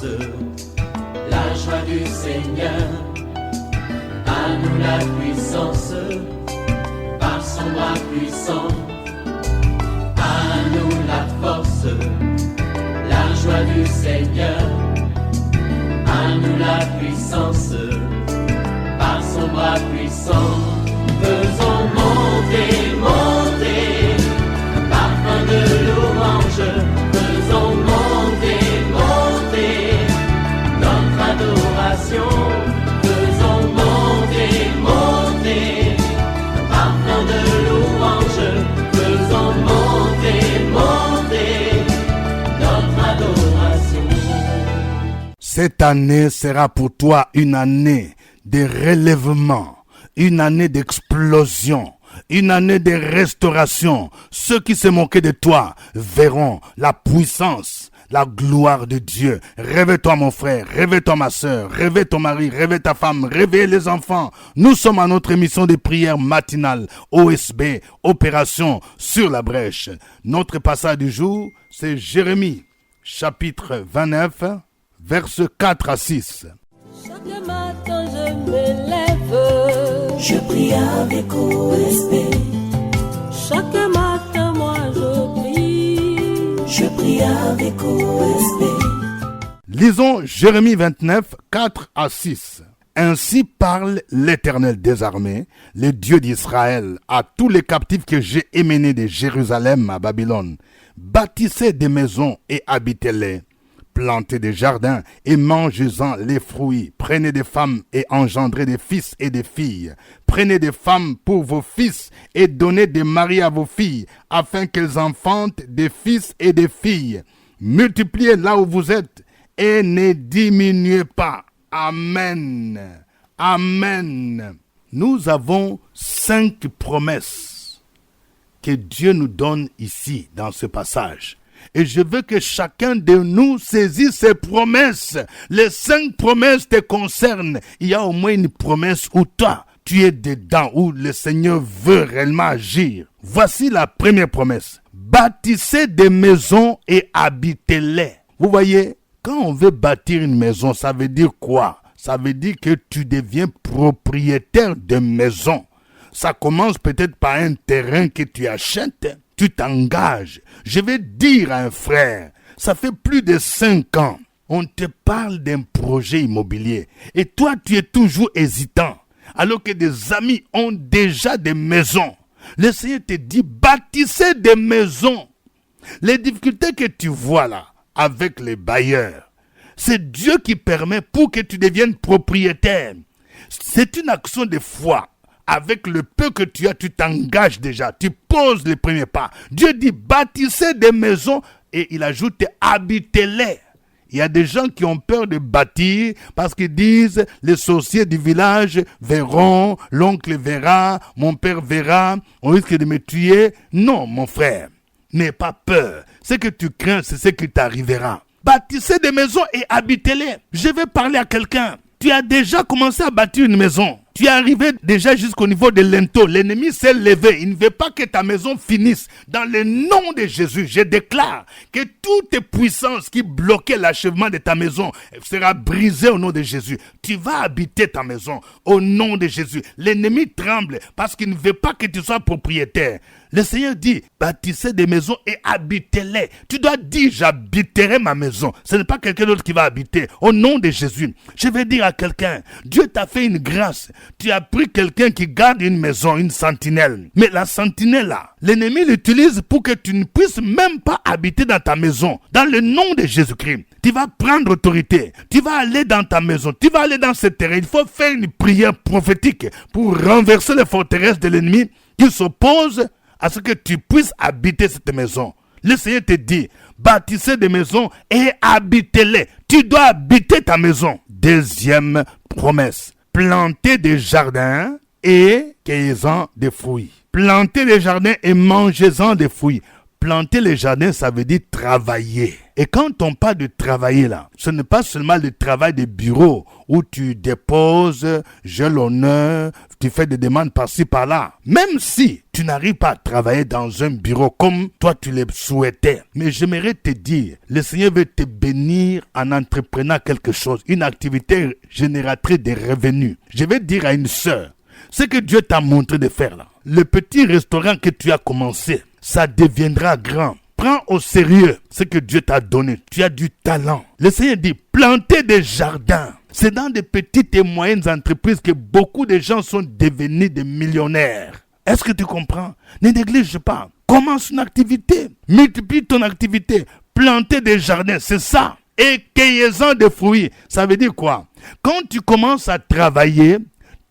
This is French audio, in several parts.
force, la joie du Seigneur. À nous la puissance, par son bras puissant. À nous la force, la joie du Seigneur. À nous la puissance, par son bras puissant. Faisons monter, monter, parfum de louange. Faisons monter, monter, notre adoration. Faisons monter, monter, parfum de louange. Faisons monter, monter, notre adoration. Cette année sera pour toi une année de relèvement, une année d'explosion, une année de restauration. Ceux qui se moquaient de toi verront la puissance, la gloire de Dieu. Réveille-toi mon frère, réveille-toi ma soeur, réveille ton mari, réveille ta femme, réveille les enfants. Nous sommes à notre émission de prière matinale, OSB, Opération sur la brèche. Notre passage du jour, c'est Jérémie, chapitre 29, versets 4 à 6. Chaque matin je me lève, je prie avec OSB. Chaque matin moi je prie avec OSB. Lisons Jérémie 29, 4 à 6. Ainsi parle l'Éternel des armées, le Dieu d'Israël, à tous les captifs que j'ai émenés de Jérusalem à Babylone. Bâtissez des maisons et habitez-les. Plantez des jardins et mangez-en les fruits. Prenez des femmes et engendrez des fils et des filles. Prenez des femmes pour vos fils et donnez des maris à vos filles, afin qu'elles enfantent des fils et des filles. Multipliez là où vous êtes et ne diminuez pas. Amen. Amen. Nous avons 5 promesses que Dieu nous donne ici dans ce passage. Et je veux que chacun de nous saisisse ses promesses. Les 5 promesses te concernent. Il y a au moins une promesse où toi, tu es dedans, où le Seigneur veut réellement agir. Voici la première promesse. Bâtissez des maisons et habitez-les. Vous voyez, quand on veut bâtir une maison, ça veut dire quoi? Ça veut dire que tu deviens propriétaire de maison. Ça commence peut-être par un terrain que tu achètes. Tu t'engages. Je vais dire à un frère, ça fait plus de 5 ans, on te parle d'un projet immobilier. Et toi, tu es toujours hésitant. Alors que des amis ont déjà des maisons. Le Seigneur te dit, bâtissez des maisons. Les difficultés que tu vois là, avec les bailleurs, c'est Dieu qui permet pour que tu deviennes propriétaire. C'est une action de foi. Avec le peu que tu as, tu t'engages déjà. Tu poses les premiers pas. Dieu dit, bâtissez des maisons et il ajoute, habitez-les. Il y a des gens qui ont peur de bâtir parce qu'ils disent, les sorciers du village verront, l'oncle verra, mon père verra, on risque de me tuer. Non, mon frère, n'aie pas peur. Ce que tu crains, c'est ce qui t'arrivera. Bâtissez des maisons et habitez-les. Je vais parler à quelqu'un. Tu as déjà commencé à bâtir une maison. Tu es arrivé déjà jusqu'au niveau de linteau. L'ennemi s'est levé. Il ne veut pas que ta maison finisse. Dans le nom de Jésus, je déclare que toutes tes puissances qui bloquaient l'achèvement de ta maison sera brisée au nom de Jésus. Tu vas habiter ta maison au nom de Jésus. L'ennemi tremble parce qu'il ne veut pas que tu sois propriétaire. Le Seigneur dit, bâtissez des maisons et habitez-les. Tu dois dire, j'habiterai ma maison. Ce n'est pas quelqu'un d'autre qui va habiter. Au nom de Jésus, je vais dire à quelqu'un, Dieu t'a fait une grâce. Tu as pris quelqu'un qui garde une maison, une sentinelle. Mais la sentinelle là, l'ennemi l'utilise pour que tu ne puisses même pas habiter dans ta maison. Dans le nom de Jésus-Christ, tu vas prendre autorité. Tu vas aller dans ta maison. Tu vas aller dans ce terrain. Il faut faire une prière prophétique pour renverser les forteresses de l'ennemi qui s'oppose à ce que tu puisses habiter cette maison. Le Seigneur te dit, bâtissez des maisons et habitez-les. Tu dois habiter ta maison. Deuxième promesse. Plantez des jardins et cueillez-en des fruits. Plantez des jardins et mangez-en des fruits. Planter les jardins, ça veut dire travailler. Et quand on parle de travailler là, ce n'est pas seulement le travail de bureau où tu déposes, j'ai l'honneur, tu fais des demandes par-ci par-là. Même si tu n'arrives pas à travailler dans un bureau comme toi tu le souhaitais. Mais j'aimerais te dire, le Seigneur veut te bénir en entreprenant quelque chose, une activité génératrice de revenus. Je vais dire à une sœur, ce que Dieu t'a montré de faire là, le petit restaurant que tu as commencé, ça deviendra grand. Prends au sérieux ce que Dieu t'a donné. Tu as du talent. Le Seigneur dit, plantez des jardins. C'est dans des petites et moyennes entreprises que beaucoup de gens sont devenus des millionnaires. Est-ce que tu comprends? Ne néglige pas. Commence une activité. Multiplie ton activité. Plantez des jardins, c'est ça. Et cueillez-en des fruits. Ça veut dire quoi? Quand tu commences à travailler,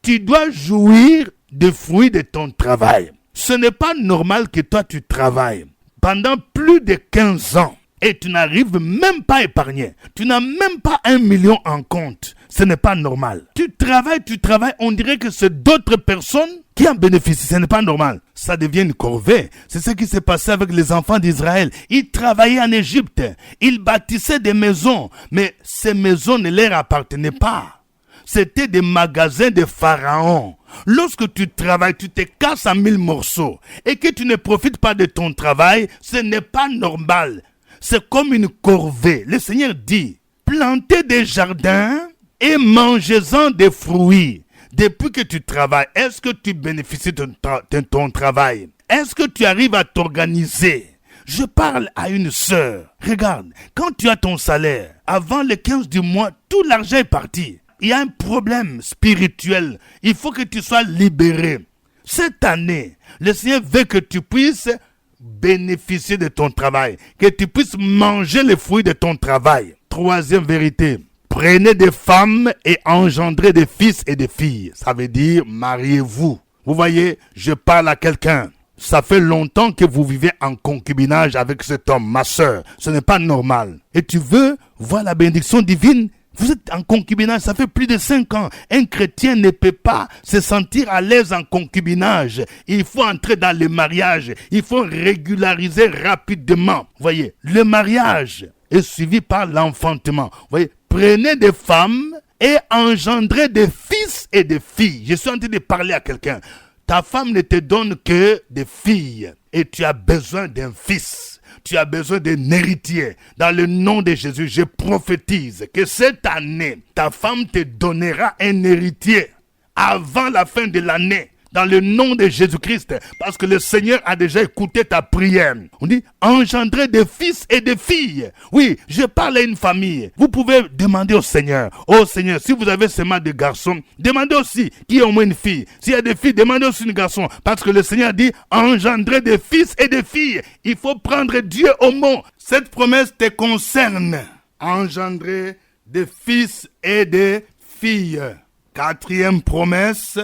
tu dois jouir des fruits de ton travail. Ce n'est pas normal que toi tu travailles pendant plus de 15 ans et tu n'arrives même pas à épargner. Tu n'as même pas 1 million en compte. Ce n'est pas normal. Tu travailles, on dirait que c'est d'autres personnes qui en bénéficient. Ce n'est pas normal. Ça devient une corvée. C'est ce qui s'est passé avec les enfants d'Israël. Ils travaillaient en Égypte. Ils bâtissaient des maisons. Mais ces maisons ne leur appartenaient pas. C'était des magasins de pharaons. Lorsque tu travailles, tu te casses en 1000 morceaux et que tu ne profites pas de ton travail, ce n'est pas normal. C'est comme une corvée. Le Seigneur dit, plantez des jardins et mangez-en des fruits. Depuis que tu travailles, est-ce que tu bénéficies de ton travail? Est-ce que tu arrives à t'organiser? Je parle à une sœur. Regarde, quand tu as ton salaire, avant le 15 du mois, tout l'argent est parti. Il y a un problème spirituel. Il faut que tu sois libéré. Cette année, le Seigneur veut que tu puisses bénéficier de ton travail, que tu puisses manger les fruits de ton travail. Troisième vérité, prenez des femmes et engendrez des fils et des filles. Ça veut dire mariez-vous. Vous voyez, je parle à quelqu'un. Ça fait longtemps que vous vivez en concubinage avec cet homme, ma soeur. Ce n'est pas normal. Et tu veux voir la bénédiction divine? Vous êtes en concubinage, ça fait plus de 5 ans. Un chrétien ne peut pas se sentir à l'aise en concubinage. Il faut entrer dans le mariage. Il faut régulariser rapidement. Vous voyez, le mariage est suivi par l'enfantement. Vous voyez, prenez des femmes et engendrez des fils et des filles. Je suis en train de parler à quelqu'un. Ta femme ne te donne que des filles et tu as besoin d'un fils. Tu as besoin d'un héritier. Dans le nom de Jésus, je prophétise que cette année, ta femme te donnera un héritier avant la fin de l'année. Dans le nom de Jésus-Christ, parce que le Seigneur a déjà écouté ta prière. On dit, engendrer des fils et des filles. Oui, je parle à une famille. Vous pouvez demander au Seigneur. Oh Seigneur, si vous avez seulement des garçons, demandez aussi qu'il y ait au moins une fille. S'il y a des filles, demandez aussi un garçon. Parce que le Seigneur dit, engendrer des fils et des filles. Il faut prendre Dieu au mot. Cette promesse te concerne. Engendrer des fils et des filles. Quatrième promesse.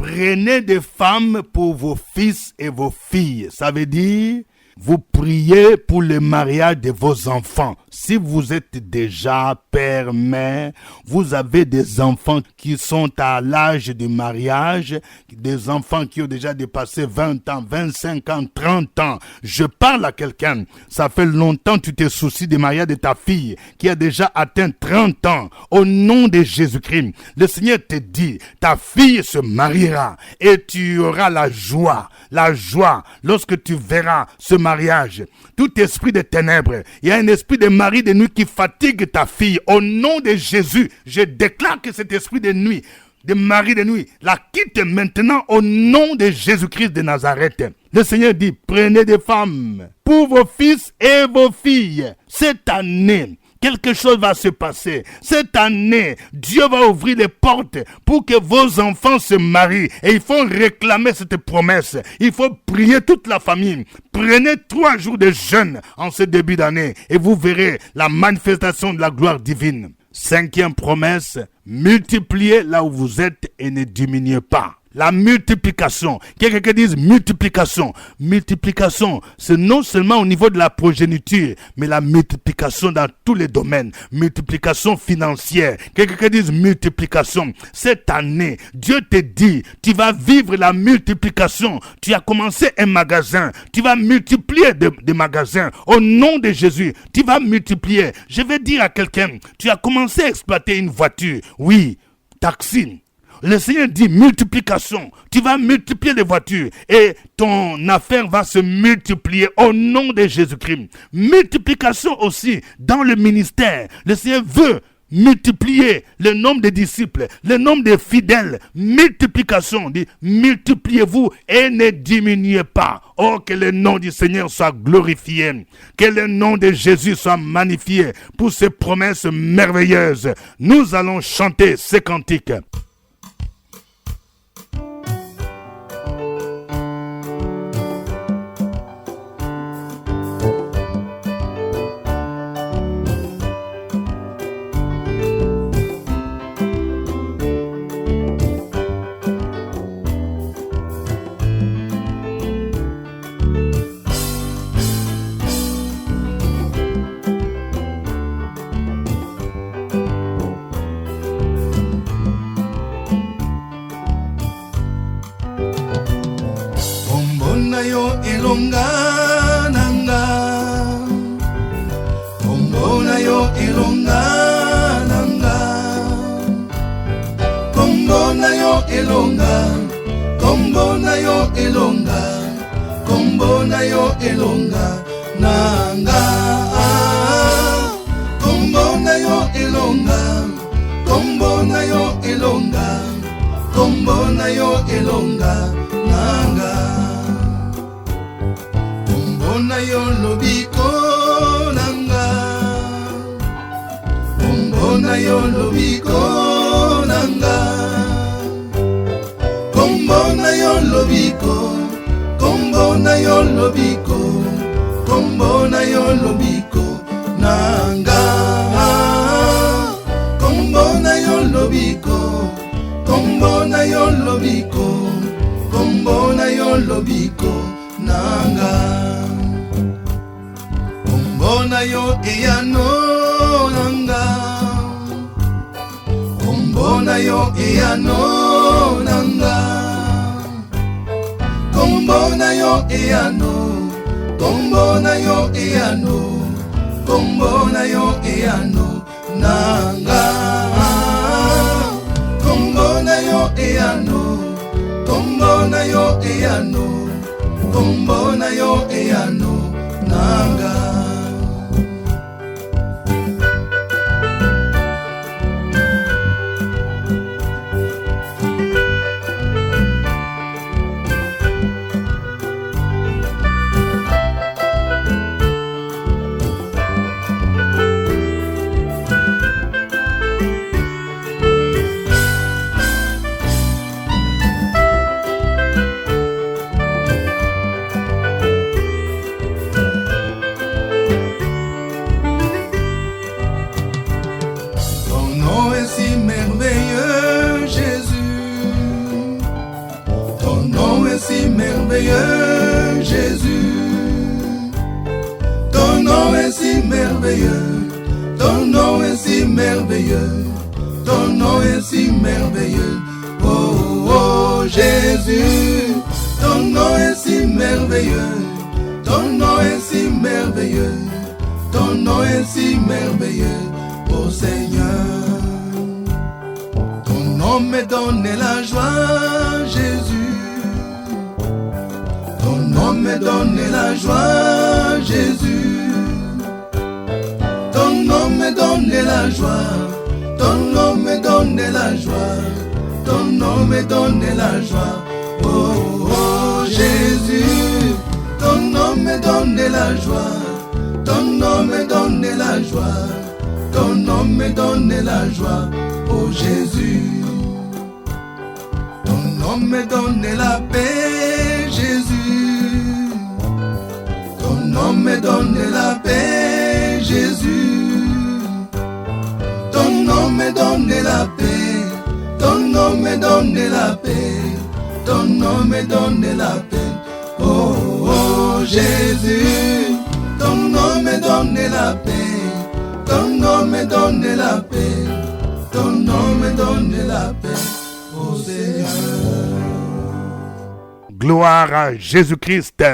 Prenez des femmes pour vos fils et vos filles. Ça veut dire, vous priez pour le mariage de vos enfants. Si vous êtes déjà père, mère, vous avez des enfants qui sont à l'âge du mariage, des enfants qui ont déjà dépassé 20 ans, 25 ans, 30 ans. Je parle à quelqu'un, ça fait longtemps que tu te soucies du mariage de ta fille qui a déjà atteint 30 ans. Au nom de Jésus-Christ, le Seigneur te dit, ta fille se mariera et tu auras la joie lorsque tu verras ce mariage. Tout esprit de ténèbres, il y a un esprit de mari de nuit qui fatigue ta fille. Au nom de Jésus, je déclare que cet esprit de nuit, de mari de nuit, la quitte maintenant au nom de Jésus-Christ de Nazareth. Le Seigneur dit, prenez des femmes pour vos fils et vos filles. Cette année, quelque chose va se passer. Cette année, Dieu va ouvrir les portes pour que vos enfants se marient. Et il faut réclamer cette promesse. Il faut prier toute la famille. Prenez 3 jours de jeûne en ce début d'année et vous verrez la manifestation de la gloire divine. 5e promesse, multipliez là où vous êtes et ne diminuez pas. La multiplication. Quelqu'un dise multiplication. Multiplication, c'est non seulement au niveau de la progéniture, mais la multiplication dans tous les domaines. Multiplication financière. Quelqu'un dise multiplication. Cette année, Dieu te dit, tu vas vivre la multiplication. Tu as commencé un magasin. Tu vas multiplier des magasins. Au nom de Jésus, tu vas multiplier. Je vais dire à quelqu'un, tu as commencé à exploiter une voiture. Oui, taxi. Le Seigneur dit multiplication. Tu vas multiplier les voitures et ton affaire va se multiplier au nom de Jésus-Christ. Multiplication aussi dans le ministère. Le Seigneur veut multiplier le nombre de disciples, le nombre de fidèles. Multiplication, dit multipliez-vous et ne diminuez pas. Oh, que le nom du Seigneur soit glorifié, que le nom de Jésus soit magnifié pour ces promesses merveilleuses. Nous allons chanter ces cantiques. ton nom me donne la paix. Oh, oh, Jésus, ton nom me donne la paix. Ton nom me donne la paix. Ton nom me donne la paix. Oh Seigneur. Gloire à Jésus-Christ.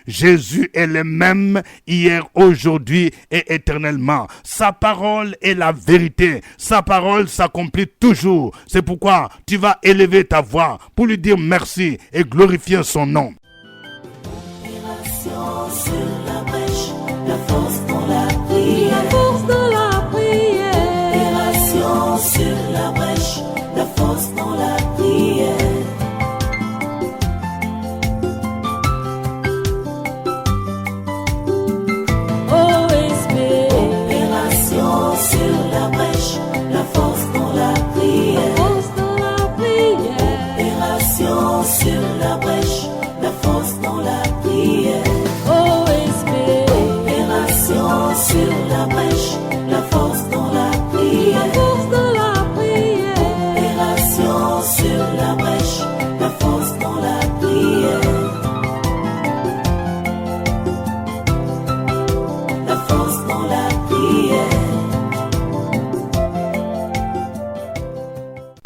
Jésus est le même hier, aujourd'hui et éternellement. Sa parole est la vérité. Sa parole s'accomplit toujours. C'est pourquoi tu vas élever ta voix pour lui dire merci et glorifier son nom. Opération sur la brèche, la force dans la prière. La force dans la prière. Opération sur la brèche, la force dans la prière. Opération sur la brèche, la force dans la prière. Opération sur la brèche, la force dans la prière. Opération sur la brèche, la force dans la prière. Opération sur la brèche, la force dans la prière. La force dans la prière.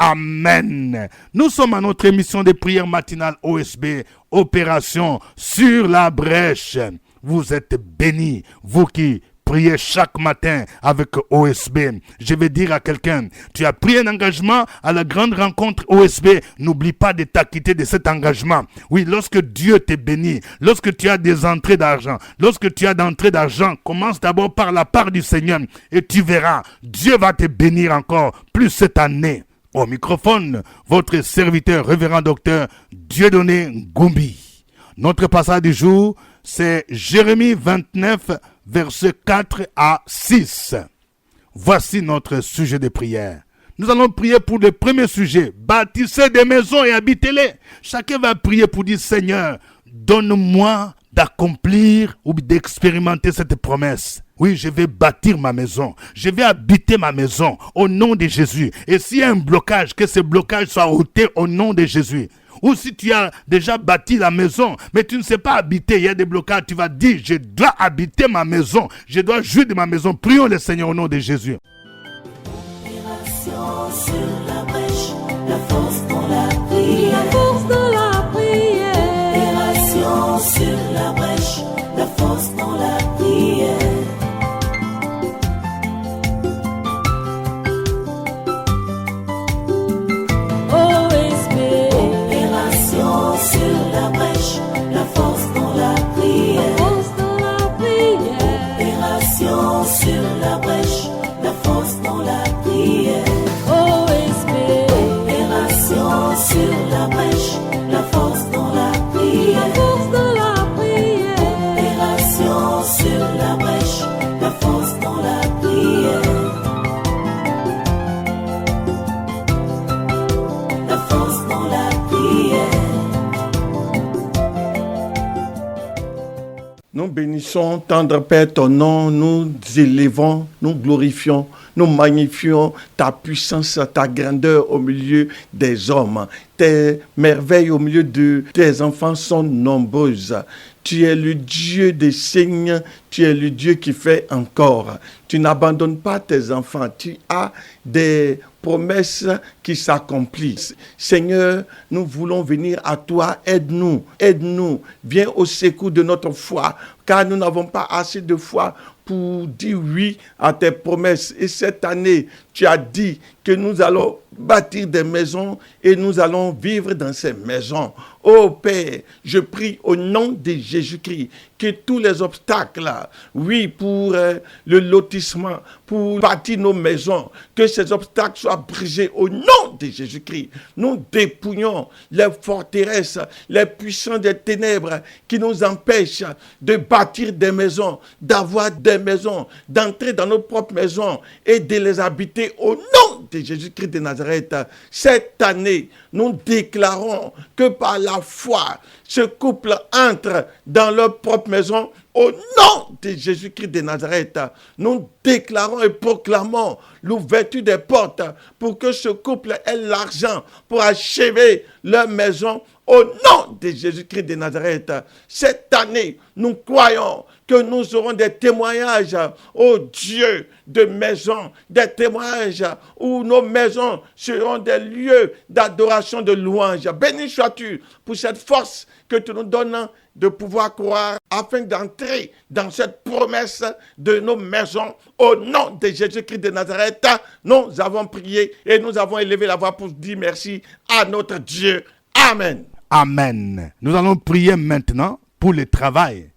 Amen. Nous sommes à notre émission de prière matinale OSB, Opération sur la brèche. Vous êtes bénis, vous qui priez chaque matin avec OSB. Je vais dire à quelqu'un, tu as pris un engagement à la grande rencontre OSB. N'oublie pas de t'acquitter de cet engagement. Oui, lorsque Dieu te bénit, lorsque tu as des entrées d'argent, lorsque tu as d'entrées d'argent, commence d'abord par la part du Seigneur et tu verras, Dieu va te bénir encore plus cette année. Au microphone, votre serviteur, révérend docteur Dieudonné Ngumbi. Notre passage du jour, c'est Jérémie 29, versets 4 à 6. Voici notre sujet de prière. Nous allons prier pour le premier sujet. Bâtissez des maisons et habitez-les. Chacun va prier pour dire, Seigneur, donne-moi d'accomplir ou d'expérimenter cette promesse. Oui, je vais bâtir ma maison. Je vais habiter ma maison au nom de Jésus. Et s'il y a un blocage, que ce blocage soit ôté au nom de Jésus. Ou si tu as déjà bâti la maison, mais tu ne sais pas habiter, il y a des blocages, tu vas dire, je dois habiter ma maison. Je dois jouir de ma maison. Prions le Seigneur au nom de Jésus. Opération sur la brèche, la force dans la prière. La force dans la prière. Opération sur la brèche, la force dans la prière. Opération sur la brèche, la force dans la prière. Opération sur la brèche, la force dans la prière. Opération sur la brèche, la force dans la prière. Opération sur la brèche, la force dans la prière. La force dans la prière. Nous bénissons, tendre Père, ton nom, nous élevons, nous glorifions, nous magnifions ta puissance, ta grandeur au milieu des hommes. Tes merveilles au milieu de tes enfants sont nombreuses. Tu es le Dieu des signes, tu es le Dieu qui fait encore. Tu n'abandonnes pas tes enfants, tu as des promesses qui s'accomplissent. Seigneur, nous voulons venir à toi, aide-nous, viens au secours de notre foi, car nous n'avons pas assez de foi pour dire oui à tes promesses. Et cette année, tu as dit que nous allons bâtir des maisons et nous allons vivre dans ces maisons. Oh Père, je prie au nom de Jésus-Christ que tous les obstacles, oui, pour le lotissement, pour bâtir nos maisons, que ces obstacles soient brisés au nom de Jésus-Christ. Nous dépouillons les forteresses, les puissants des ténèbres qui nous empêchent de bâtir des maisons, d'avoir des maisons, d'entrer dans nos propres maisons et de les habiter au nom de Jésus-Christ de Nazareth. Cette année, nous déclarons que par la foi, ce couple entre dans leur propre maison au nom de Jésus-Christ de Nazareth. Nous déclarons et proclamons l'ouverture des portes pour que ce couple ait l'argent pour achever leur maison Au nom de Jésus-Christ de Nazareth, cette année, nous croyons que nous aurons des témoignages, oh Dieu, de maisons, des témoignages où nos maisons seront des lieux d'adoration, de louange. Béni sois-tu pour cette force que tu nous donnes de pouvoir croire afin d'entrer dans cette promesse de nos maisons. Au nom de Jésus-Christ de Nazareth, nous avons prié et nous avons élevé la voix pour dire merci à notre Dieu. Amen. Amen. Nous allons prier maintenant pour le travail.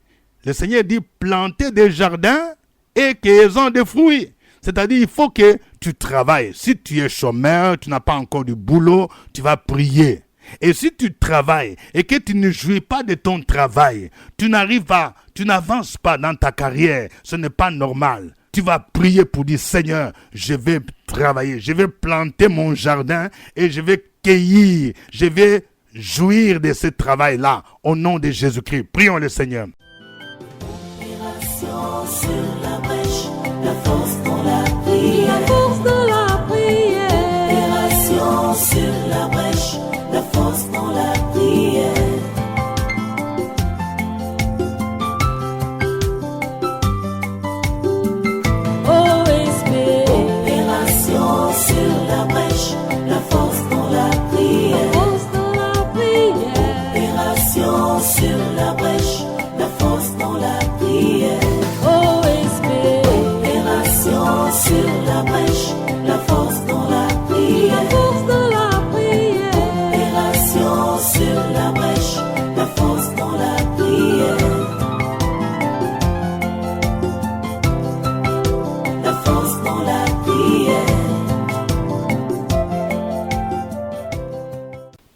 Le Seigneur dit planter des jardins et qu'ils ont des fruits. C'est-à-dire, il faut que tu travailles. Si tu es chômeur, tu n'as pas encore du boulot, tu vas prier. Et si tu travailles et que tu ne jouis pas de ton travail, tu n'avances pas dans ta carrière, ce n'est pas normal. Tu vas prier pour dire, Seigneur, je vais travailler, je vais planter mon jardin et je vais cueillir, je vais jouir de ce travail-là au nom de Jésus-Christ. Prions le Seigneur. Opération sur la brèche, la force dans la prière. La force dans la prière. Opération sur la brèche, la force dans la prière. OSP. Opération sur la brèche, la force dans la prière. La force dans la prière. Opération sur la brèche, la force dans la prière. OSP. Opération sur la brèche, la force dans la prière. La force dans la prière. Opération sur la brèche, la force dans la prière. La force dans la prière.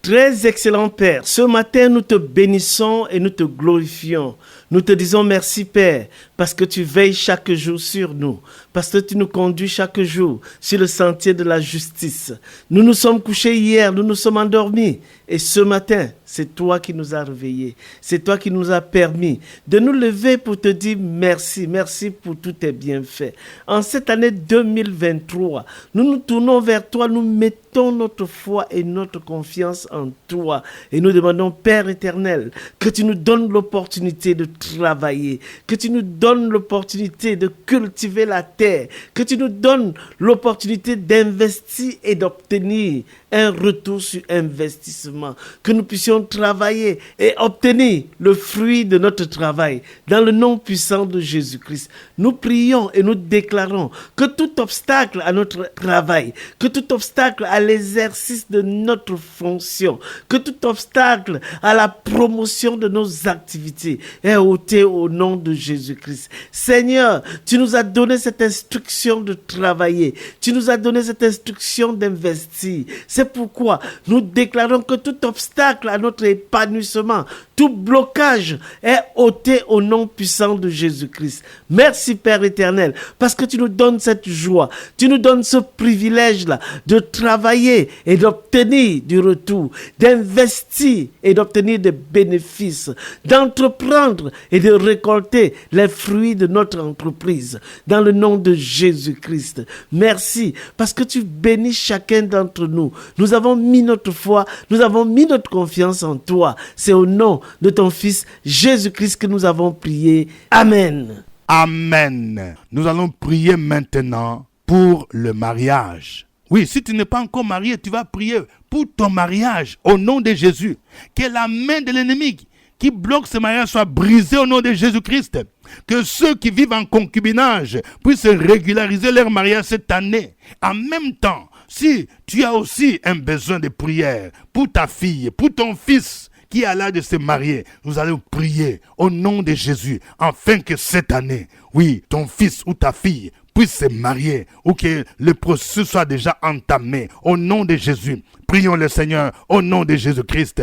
Très excellent Père, ce matin nous te bénissons et nous te glorifions. Nous te disons merci Père, parce que tu veilles chaque jour sur nous, parce que tu nous conduis chaque jour sur le sentier de la justice. Nous nous sommes couchés hier, nous nous sommes endormis, et ce matin, c'est toi qui nous as réveillés, c'est toi qui nous as permis de nous lever pour te dire merci, merci pour tous tes bienfaits. En cette année 2023, nous nous tournons vers toi, nous mettons notre foi et notre confiance en toi, et nous demandons Père éternel, que tu nous donnes l'opportunité de travailler, que tu nous donnes l'opportunité de cultiver la terre, que tu nous donnes l'opportunité d'investir et d'obtenir un retour sur investissement, que nous puissions travailler et obtenir le fruit de notre travail dans le nom puissant de Jésus-Christ. Nous prions et nous déclarons que tout obstacle à notre travail, que tout obstacle à l'exercice de notre fonction, que tout obstacle à la promotion de nos activités est ôté au nom de Jésus-Christ. Seigneur, tu nous as donné cette instruction de travailler, tu nous as donné cette instruction d'investir. C'est pourquoi nous déclarons que tout obstacle à notre épanouissement, tout blocage est ôté au nom puissant de Jésus-Christ. Merci Père éternel, parce que tu nous donnes cette joie, tu nous donnes ce privilège-là de travailler et d'obtenir du retour, d'investir et d'obtenir des bénéfices, d'entreprendre et de récolter les fruits de notre entreprise dans le nom de Jésus-Christ. Merci parce que tu bénis chacun d'entre nous. Nous avons mis notre foi, nous avons mis notre confiance en toi. C'est au nom de ton Fils Jésus-Christ que nous avons prié. Amen. Amen. Nous allons prier maintenant pour le mariage. Oui, si tu n'es pas encore marié, tu vas prier pour ton mariage au nom de Jésus. Que la main de l'ennemi qui bloque ce mariage soit brisée au nom de Jésus-Christ. Que ceux qui vivent en concubinage puissent régulariser leur mariage cette année. En même temps, si tu as aussi un besoin de prière pour ta fille, pour ton fils qui a l'âge de se marier, nous allons prier au nom de Jésus, afin que cette année, oui, ton fils ou ta fille puisse se marier ou que le processus soit déjà entamé au nom de Jésus. Prions le Seigneur au nom de Jésus-Christ.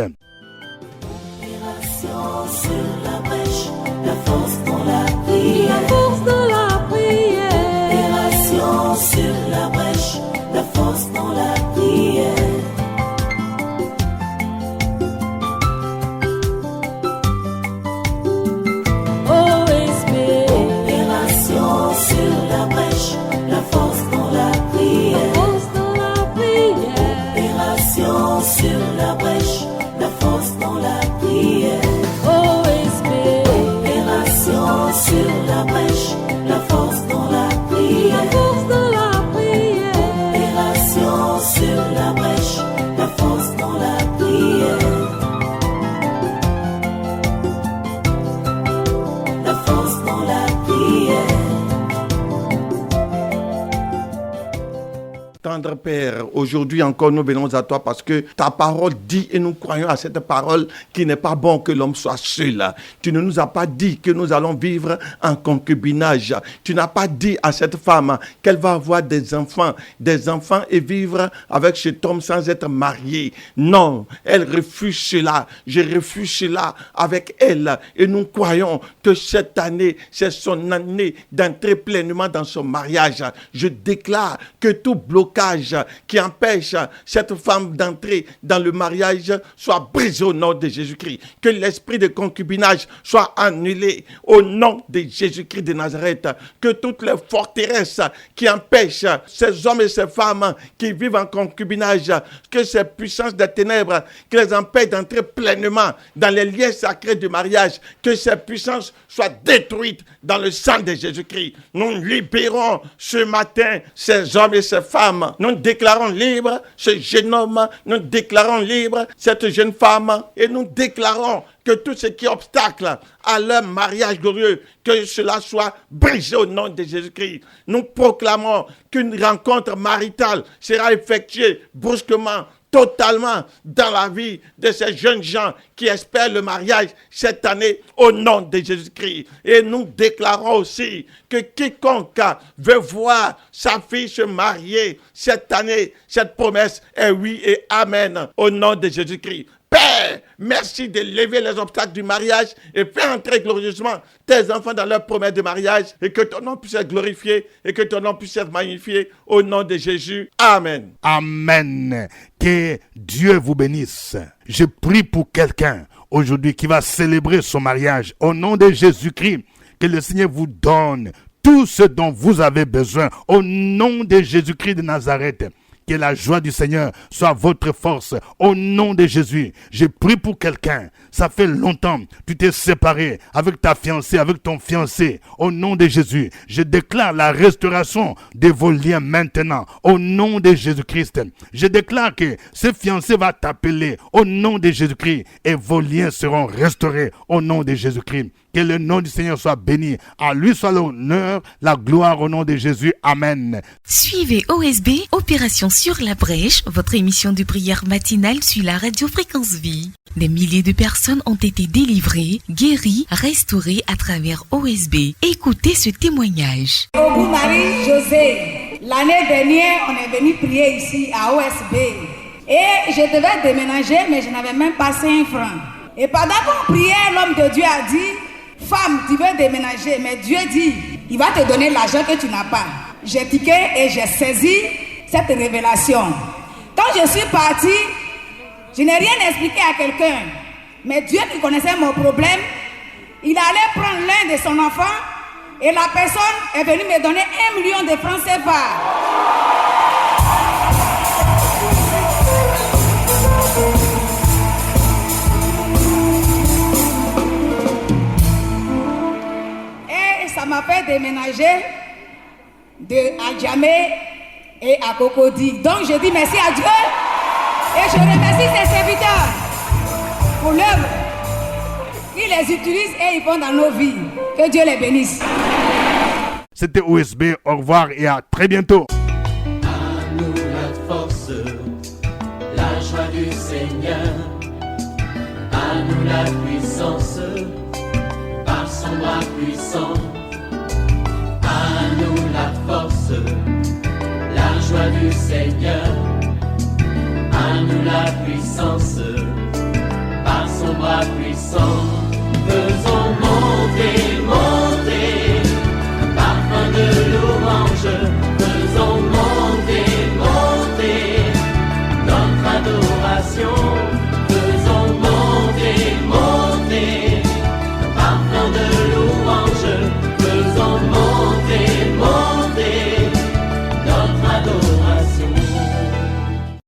Opération sur la brèche, la force dans la prière. La force dans la prière. Opération sur la brèche, la force dans la prière. OSP. Opération sur la brèche, la force dans la prière. La force dans la prière. Opération sur la brèche, la force dans Tendre Père, aujourd'hui encore nous venons à toi parce que ta parole dit et nous croyons à cette parole qu'il n'est pas bon que l'homme soit seul. Tu ne nous as pas dit que nous allons vivre en concubinage. Tu n'as pas dit à cette femme qu'elle va avoir des enfants et vivre avec cet homme sans être mariée. Non, elle refuse cela. Je refuse cela avec elle. Et nous croyons que cette année, c'est son année d'entrer pleinement dans son mariage. Je déclare que tout blocage qui empêche cette femme d'entrer dans le mariage soit brisé au nom de Jésus-Christ. Que l'esprit de concubinage soit annulé au nom de Jésus-Christ de Nazareth. Que toutes les forteresses qui empêchent ces hommes et ces femmes qui vivent en concubinage, que ces puissances des ténèbres qui les empêchent d'entrer pleinement dans les liens sacrés du mariage, que ces puissances soient détruites dans le sang de Jésus-Christ. Nous libérons ce matin ces hommes et ces femmes. Nous déclarons libre ce jeune homme, nous déclarons libre cette jeune femme et nous déclarons que tout ce qui est obstacle à leur mariage glorieux, que cela soit brisé au nom de Jésus-Christ. Nous proclamons qu'une rencontre maritale sera effectuée brusquement, totalement dans la vie de ces jeunes gens qui espèrent le mariage cette année au nom de Jésus-Christ. Et nous déclarons aussi que quiconque veut voir sa fille se marier cette année, cette promesse est oui et amen au nom de Jésus-Christ. Père, merci de lever les obstacles du mariage et fais entrer glorieusement tes enfants dans leur promesse de mariage et que ton nom puisse être glorifié et que ton nom puisse être magnifié au nom de Jésus. Amen. Amen. Que Dieu vous bénisse. Je prie pour quelqu'un aujourd'hui qui va célébrer son mariage au nom de Jésus-Christ. Que le Seigneur vous donne tout ce dont vous avez besoin au nom de Jésus-Christ de Nazareth. Que la joie du Seigneur soit votre force au nom de Jésus. Je prie pour quelqu'un. Ça fait longtemps tu t'es séparé avec ta fiancée, avec ton fiancé. Au nom de Jésus, je déclare la restauration de vos liens maintenant. Au nom de Jésus-Christ. Je déclare que ce fiancé va t'appeler au nom de Jésus-Christ et vos liens seront restaurés au nom de Jésus-Christ. Que le nom du Seigneur soit béni. À lui soit l'honneur, la gloire au nom de Jésus. Amen. Suivez OSB, Opération sur la brèche, votre émission de prière matinale sur la radio Fréquence Vie. Des milliers de personnes ont été délivrées, guéries, restaurées à travers OSB. Écoutez ce témoignage. Obu Marie-José, l'année dernière, on est venu prier ici à OSB. Et je devais déménager, mais je n'avais même pas 5 francs. Et pendant qu'on priait, l'homme de Dieu a dit: femme, tu veux déménager, mais Dieu dit, il va te donner l'argent que tu n'as pas. J'ai piqué et j'ai saisi cette révélation. Quand je suis partie, je n'ai rien expliqué à quelqu'un. Mais Dieu qui connaissait mon problème, il allait prendre l'un de son enfant et la personne est venue me donner 1 million de francs CFA. Ça m'a fait déménager de Adjamé et à Cocody. Donc je dis merci à Dieu et je remercie ses serviteurs pour l'œuvre. Ils les utilisent et ils font dans nos vies. Que Dieu les bénisse. C'était OSB, au revoir et à très bientôt. À nous la force, la joie du Seigneur. À nous la puissance, par son bras puissant. À nous la force, la joie du Seigneur. À nous la puissance, par son bras puissant. Faisons monter, monter, un parfum de louange. Faisons monter, monter, notre adoration.